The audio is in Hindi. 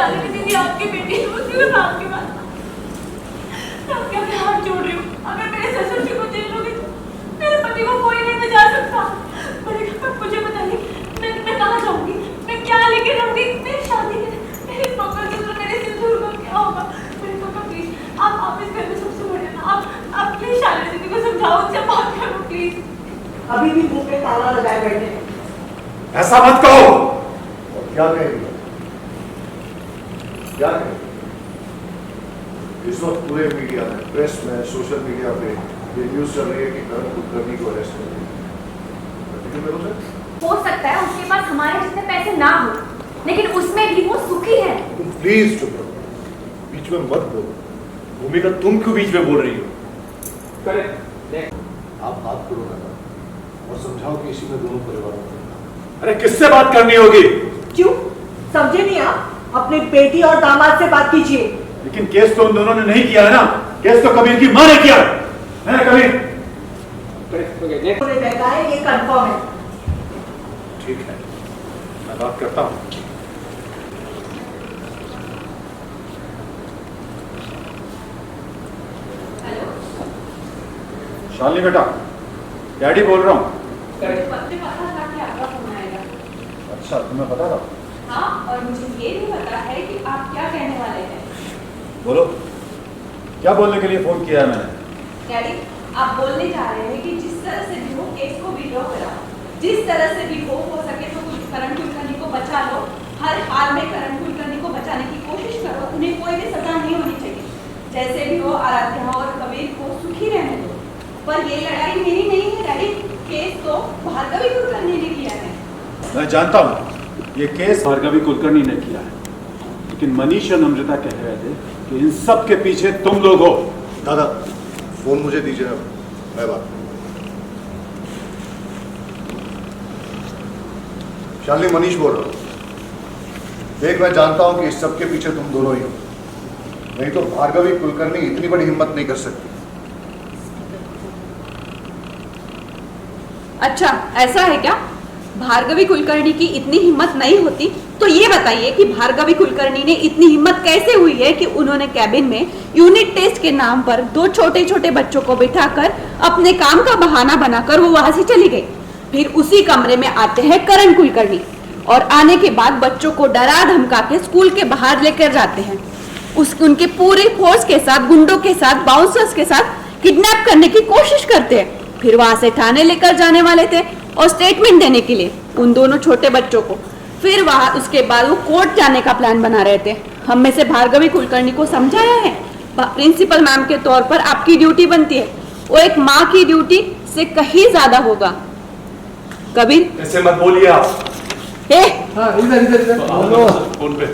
शालिनी दीदी आपकी बेटी है, उसी को आपके पास आपके अपने हाथ जोड़ रही हूँ। अगर मेरे ससुर जी को जेल होगी तो मेरे पति को कोई नहीं बचा सकता। मुझे बताइए मैं कहाँ जाऊँगी, मैं क्या लेके रहूँगी, मेरी शादी मेरे पापा के तो मेरे सिंदूर को क्या होगा। मेरे पापा प्लीज आप इस घर में सबसे बड़े ना, आप प्लीज शालिनी दीदी को समझाओ, उनसे बात करो प्लीज। अभी भी मुंह पे ताला लगाए बैठे हैं। ऐसा मत कहो। और क्या कहेंगे, क्या कहेंगे? इस वक्त पूरे मीडिया में, प्रेस में, सोशल मीडिया पे ये न्यूज चल रही है कि करण कुलकर्णी को अरेस्ट कर लिया। हो सकता है उसके पास हमारे जितने पैसे ना हो, लेकिन उसमें भी वो सुखी है। तुम प्लीज चुप रहो, बीच में मत बोलो। भूमिका तुम क्यों बीच में बोल रही हो? आप बात करो ना और समझाओ कि इसी में दोनों परिवारों को। अरे किससे बात करनी होगी? क्यों समझे नहीं आप? अपने बेटी और दामाद से बात कीजिए। लेकिन केस तो उन दोनों ने नहीं किया है ना, केस तो कबीर की मां ने किया है ना कबीर? उन्हें बहका है, ये कंफर्म है। ठीक है, मैं बात करता हूँ। हेलो शालिनी बेटा, डैडी बोल रहा हूँ। मुझे पता था कि आपका फोन आएगा। अच्छा, तुम्हें पता था? हाँ, और मुझे ये भी पता है कि आप क्या कहने वाले हैं। बोलो, क्या बोलने के लिए फोन किया है मैंने? डैडी, आप बोलने जा रहे हैं कि जिस तरह से भी हो केस को विड्रॉ कराओ, जिस तरह से भी हो सके तो करण कुलकर्णी को बचा लो। हर हाल में करण कुलकर्णी को बचाने की कोशिश करो, उन्हें कोई भी सजा नहीं होनी चाहिए। जैसे भी हो आराध्या और कबीर को सुखी रहने दो। पर ये लड़ाई मेरी नहीं है डैडी, केस तो भार्गवी कुलकर्णी ने किया है। मैं जानता हूँ ये केस भार्गवी कुलकर्णी ने किया है, लेकिन मनीष और नम्रता कह रहे थे कि इन सब के पीछे तुम लोग हो। दादा, फोन मुझे दीजिए ना, मैं बात करूँ। शालिनी, मनीष बोल रहा हूँ। देख, मैं जानता हूँ कि इस सब के पीछे तुम दोनों ही हो, नहीं तो भार्गवी कुलकर्णी इतनी बड़ी हिम्मत नहीं कर सकती। अच्छा, ऐसा है क्या? भार्गवी कुलकर्णी की इतनी हिम्मत नहीं होती तो ये बताइए कि भार्गवी कुलकर्णी ने इतनी हिम्मत कैसे हुई है कि उन्होंने कैबिन में यूनिट टेस्ट के नाम पर 2 छोटे छोटे बच्चों को बिठाकर अपने काम का बहाना बनाकर वो वहां से चली गई। फिर उसी कमरे में आते हैं करण कुलकर्णी और आने के बाद बच्चों को डरा धमका के स्कूल के बाहर लेकर जाते हैं। उनके पूरे फोर्स के साथ, गुंडों के साथ, बाउंसर्स के साथ किडनैप करने की कोशिश करते हैं। फिर वहां से थाने लेकर जाने वाले थे और स्टेटमेंट देने के लिए उन दोनों छोटे बच्चों को। फिर वहां उसके बाद वो कोर्ट जाने का प्लान बना रहे थे। हम में से भार्गवी कुलकर्णी को समझाया है, प्रिंसिपल मैम के तौर पर आपकी ड्यूटी बनती है, वो एक माँ की ड्यूटी से कहीं ज्यादा होगा। कबीर, ऐसे मत बोलिए आप। हाँ, इधर बोलो। फोन पे